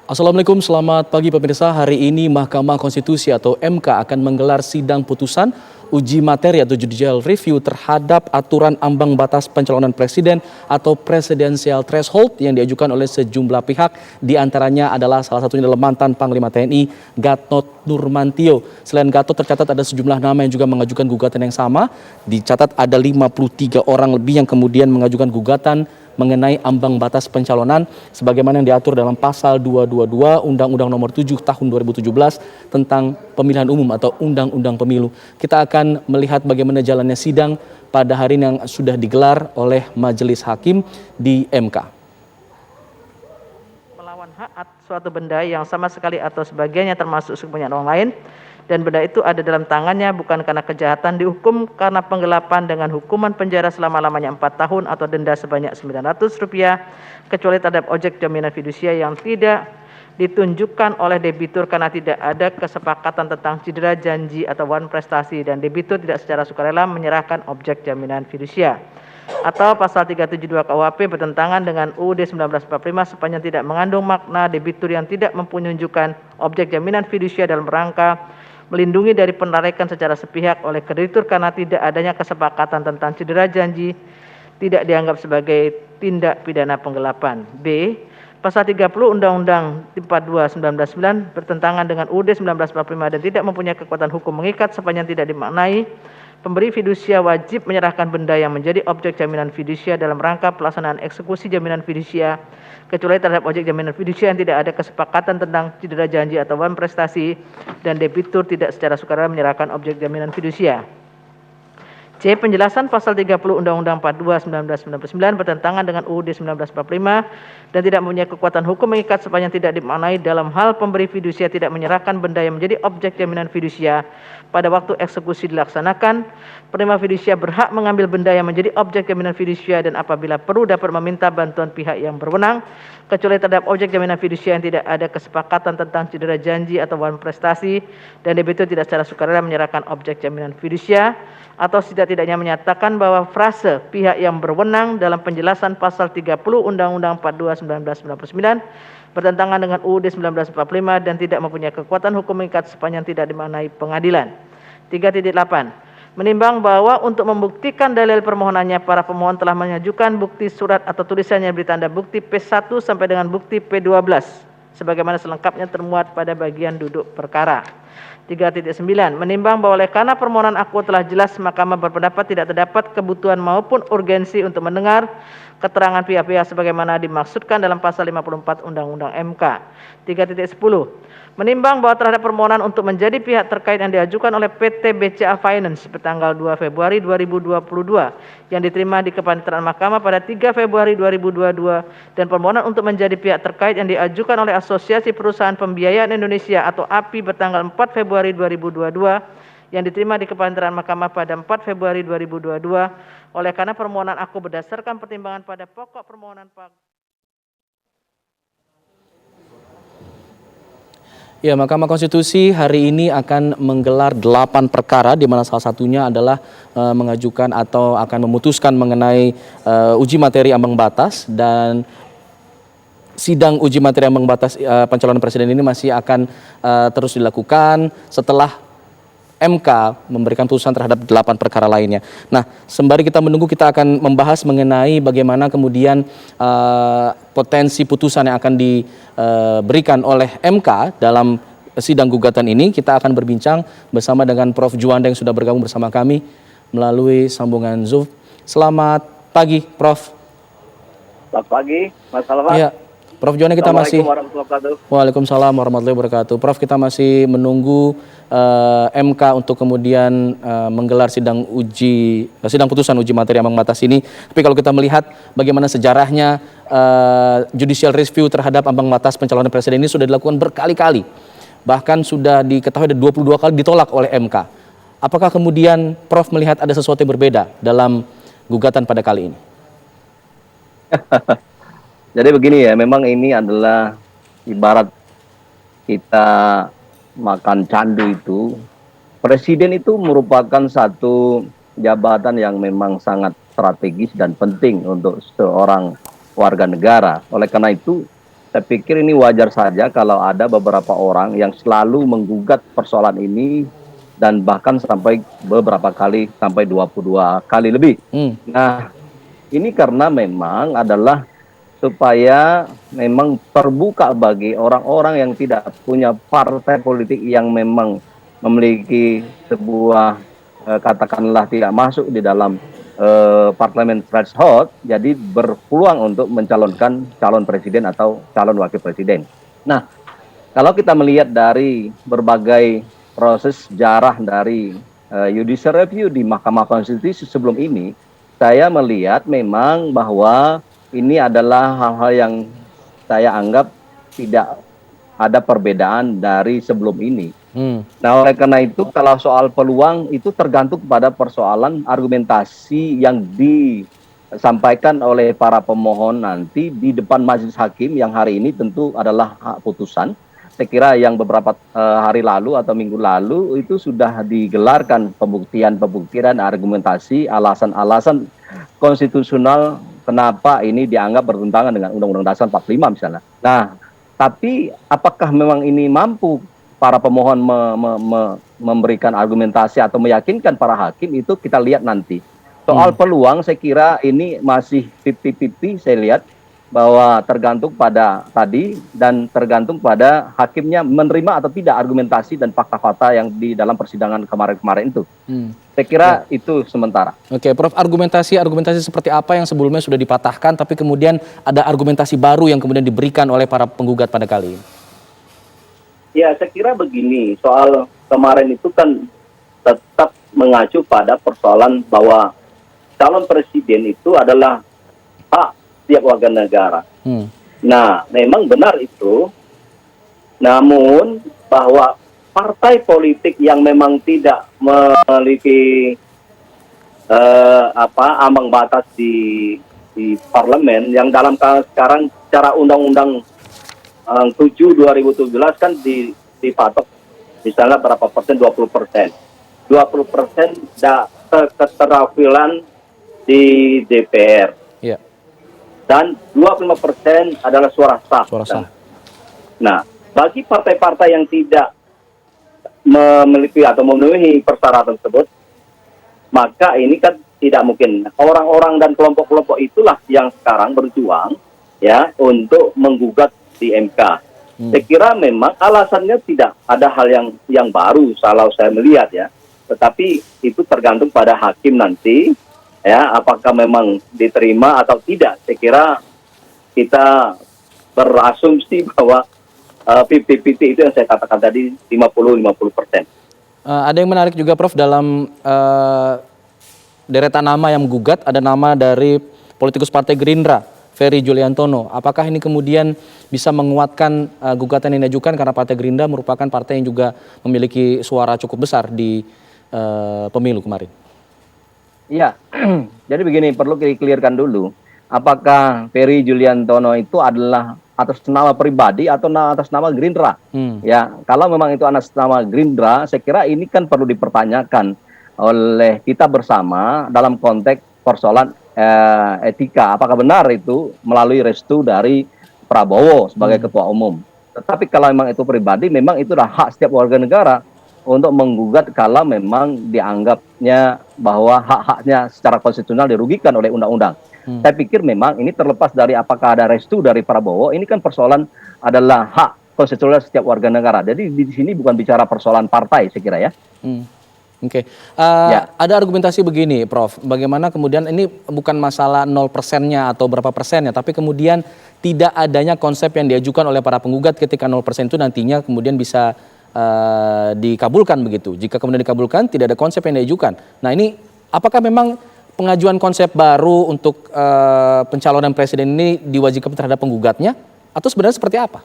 Assalamualaikum, selamat pagi pemirsa. Hari ini Mahkamah Konstitusi atau MK akan menggelar sidang putusan uji materi atau judicial review terhadap aturan ambang batas pencalonan presiden atau presidential threshold yang diajukan oleh sejumlah pihak. Di antaranya adalah salah satunya adalah mantan Panglima TNI Gatot Nurmantio. Selain Gatot tercatat ada sejumlah nama yang juga mengajukan gugatan yang sama. Dicatat ada 53 orang lebih yang kemudian mengajukan gugatan mengenai ambang batas pencalonan sebagaimana yang diatur dalam pasal 222 Undang-Undang Nomor 7 Tahun 2017 tentang pemilihan umum atau Undang-Undang Pemilu. Kita akan melihat bagaimana jalannya sidang pada hari ini yang sudah digelar oleh Majelis Hakim di MK. Melawan hak suatu benda yang sama sekali atau sebagiannya termasuk kepunyaan orang lain dan benda itu ada dalam tangannya bukan karena kejahatan, dihukum karena penggelapan dengan hukuman penjara selama-lamanya 4 tahun atau denda sebanyak Rp900 kecuali terhadap objek jaminan fidusia yang tidak ditunjukkan oleh debitur karena tidak ada kesepakatan tentang cedera janji atau wan prestasi dan debitur tidak secara sukarela menyerahkan objek jaminan fidusia. Atau pasal 372 KUHP bertentangan dengan UUD 1945 sepanjang tidak mengandung makna debitur yang tidak menunjukkan objek jaminan fidusia dalam rangka melindungi dari penarikan secara sepihak oleh kreditur karena tidak adanya kesepakatan tentang cedera janji tidak dianggap sebagai tindak pidana penggelapan. B. Pasal 30 Undang-Undang 42/1999 bertentangan dengan UUD 1945 dan tidak mempunyai kekuatan hukum mengikat sepanjang tidak dimaknai pemberi fidusia wajib menyerahkan benda yang menjadi objek jaminan fidusia dalam rangka pelaksanaan eksekusi jaminan fidusia kecuali terhadap objek jaminan fidusia yang tidak ada kesepakatan tentang cedera janji atau wan prestasi dan debitur tidak secara sukarela menyerahkan objek jaminan fidusia. C. Penjelasan pasal 30 Undang-Undang 42/1999 bertentangan dengan UUD 1945 dan tidak mempunyai kekuatan hukum mengikat sepanjang tidak dimaknai dalam hal pemberi fidusia tidak menyerahkan benda yang menjadi objek jaminan fidusia pada waktu eksekusi dilaksanakan. Penerima fidusia berhak mengambil benda yang menjadi objek jaminan fidusia dan apabila perlu dapat meminta bantuan pihak yang berwenang kecuali terhadap objek jaminan fidusia yang tidak ada kesepakatan tentang cedera janji atau wan prestasi dan debitur tidak secara sukarela menyerahkan objek jaminan fidusia atau setidak-tidaknya menyatakan bahwa frase pihak yang berwenang dalam penjelasan pasal 30 Undang-Undang 42/1999 bertentangan dengan UUD 1945 dan tidak mempunyai kekuatan hukum mengikat sepanjang tidak dimaknai pengadilan. 3.8. Menimbang bahwa untuk membuktikan dalil permohonannya para pemohon telah mengajukan bukti surat atau tulisan yang bertanda bukti P1 sampai dengan bukti P12 sebagaimana selengkapnya termuat pada bagian duduk perkara. 3.9. Menimbang bahwa oleh karena permohonan aku telah jelas, Mahkamah berpendapat tidak terdapat kebutuhan maupun urgensi untuk mendengar keterangan pihak-pihak sebagaimana dimaksudkan dalam pasal 54 Undang-Undang MK. 3.10. Menimbang bahwa terhadap permohonan untuk menjadi pihak terkait yang diajukan oleh PT BCA Finance bertanggal 2 Februari 2022 yang diterima di Kepaniteraan Mahkamah pada 3 Februari 2022 dan permohonan untuk menjadi pihak terkait yang diajukan oleh Asosiasi Perusahaan Pembiayaan Indonesia atau API bertanggal 4 Februari 2022 yang diterima di Kepaniteraan Mahkamah pada 4 Februari 2022 oleh karena permohonan aku berdasarkan pertimbangan pada pokok permohonan Ya, Mahkamah Konstitusi hari ini akan menggelar 8 perkara di mana salah satunya adalah mengajukan atau akan memutuskan mengenai uji materi ambang batas dan sidang uji materi ambang batas pencalonan presiden ini masih akan terus dilakukan setelah MK memberikan putusan terhadap 8 perkara lainnya. Nah, sembari kita menunggu, kita akan membahas mengenai bagaimana kemudian potensi putusan yang akan diberikan oleh MK dalam sidang gugatan ini. Kita akan berbincang bersama dengan Prof. Juanda yang sudah bergabung bersama kami melalui sambungan Zoom. Selamat pagi, Prof. Selamat pagi, Mas Alfa. Ya, Prof. Juanda, kita masih. Waalaikumsalam warahmatullahi wabarakatuh. Prof, kita masih menunggu MK untuk kemudian menggelar sidang putusan uji materi ambang batas ini. Tapi kalau kita melihat bagaimana sejarahnya judicial review terhadap ambang batas pencalonan presiden ini sudah dilakukan berkali-kali. Bahkan sudah diketahui ada 22 kali ditolak oleh MK. Apakah kemudian Prof melihat ada sesuatu yang berbeda dalam gugatan pada kali ini? Jadi begini ya, memang ini adalah ibarat kita makan candu itu. Presiden itu merupakan satu jabatan yang memang sangat strategis dan penting untuk seorang warga negara. Oleh karena itu, saya pikir ini wajar saja kalau ada beberapa orang yang selalu menggugat persoalan ini dan bahkan sampai beberapa kali, sampai 22 kali lebih. Nah, ini karena memang adalah supaya memang terbuka bagi orang-orang yang tidak punya partai politik yang memang memiliki sebuah katakanlah tidak masuk di dalam parlemen threshold, jadi berpeluang untuk mencalonkan calon presiden atau calon wakil presiden. Nah, kalau kita melihat dari berbagai proses sejarah dari judicial review di Mahkamah Konstitusi sebelum ini, saya melihat memang bahwa ini adalah hal-hal yang saya anggap tidak ada perbedaan dari sebelum ini. Nah, oleh karena itu kalau soal peluang itu tergantung pada persoalan argumentasi yang disampaikan oleh para pemohon nanti di depan majelis hakim yang hari ini tentu adalah hak putusan. Saya kira yang beberapa hari lalu atau minggu lalu itu sudah digelarkan pembuktian argumentasi, alasan-alasan konstitusional kenapa ini dianggap bertentangan dengan Undang-Undang Dasar 45 misalnya. Nah, tapi apakah memang ini mampu para pemohon memberikan argumentasi atau meyakinkan para hakim, itu kita lihat nanti. Soal peluang saya kira ini masih 50-50, saya lihat bahwa tergantung pada tadi dan tergantung pada hakimnya menerima atau tidak argumentasi dan fakta-fakta yang di dalam persidangan kemarin-kemarin itu. Saya kira itu sementara. Oke, Prof, argumentasi seperti apa yang sebelumnya sudah dipatahkan tapi kemudian ada argumentasi baru yang kemudian diberikan oleh para penggugat pada kali ini? Ya, saya kira begini, soal kemarin itu kan tetap mengacu pada persoalan bahwa calon presiden itu adalah hak setiap warga negara. Nah, memang benar itu. Namun bahwa partai politik yang memang tidak memiliki ambang batas di parlemen, yang dalam sekarang secara undang-undang 7 2017 kan dipatok misalnya berapa persen, 20%. 20% keterwakilan di DPR. Dan 25% adalah suara sah. Nah, bagi partai-partai yang tidak memiliki atau memenuhi persyaratan tersebut, maka ini kan tidak mungkin. Orang-orang dan kelompok-kelompok itulah yang sekarang berjuang ya untuk menggugat di MK. Saya kira memang alasannya tidak ada hal yang baru kalau saya melihat ya. Tetapi itu tergantung pada hakim nanti. Ya, apakah memang diterima atau tidak? Saya kira kita berasumsi bahwa 50-50 itu yang saya katakan tadi 50-50%. Ada yang menarik juga, Prof, dalam deretan nama yang menggugat, ada nama dari politikus Partai Gerindra, Ferry Juliantono. Apakah ini kemudian bisa menguatkan gugatan yang diajukan karena Partai Gerindra merupakan partai yang juga memiliki suara cukup besar di pemilu kemarin? Iya, jadi begini, perlu di-clearkan dulu. Apakah Ferry Juliantono itu adalah atas nama pribadi atau atas nama Gerindra? Ya, kalau memang itu atas nama Gerindra, saya kira ini kan perlu dipertanyakan oleh kita bersama dalam konteks persoalan etika. Apakah benar itu melalui restu dari Prabowo sebagai ketua umum? Tetapi kalau memang itu pribadi, memang itu adalah hak setiap warga negara untuk menggugat kalau memang dianggapnya bahwa hak-haknya secara konstitusional dirugikan oleh undang-undang. Saya pikir memang ini terlepas dari apakah ada restu dari Prabowo, ini kan persoalan adalah hak konstitusional setiap warga negara. Jadi di sini bukan bicara persoalan partai, saya kira ya. Oke. Ada argumentasi begini, Prof. Bagaimana kemudian ini bukan masalah 0%-nya atau berapa persennya, tapi kemudian tidak adanya konsep yang diajukan oleh para penggugat ketika 0% itu nantinya kemudian bisa dikabulkan begitu. Jika kemudian dikabulkan, tidak ada konsep yang diajukan. Nah, ini apakah memang pengajuan konsep baru untuk pencalonan presiden ini diwajibkan terhadap penggugatnya, atau sebenarnya seperti apa?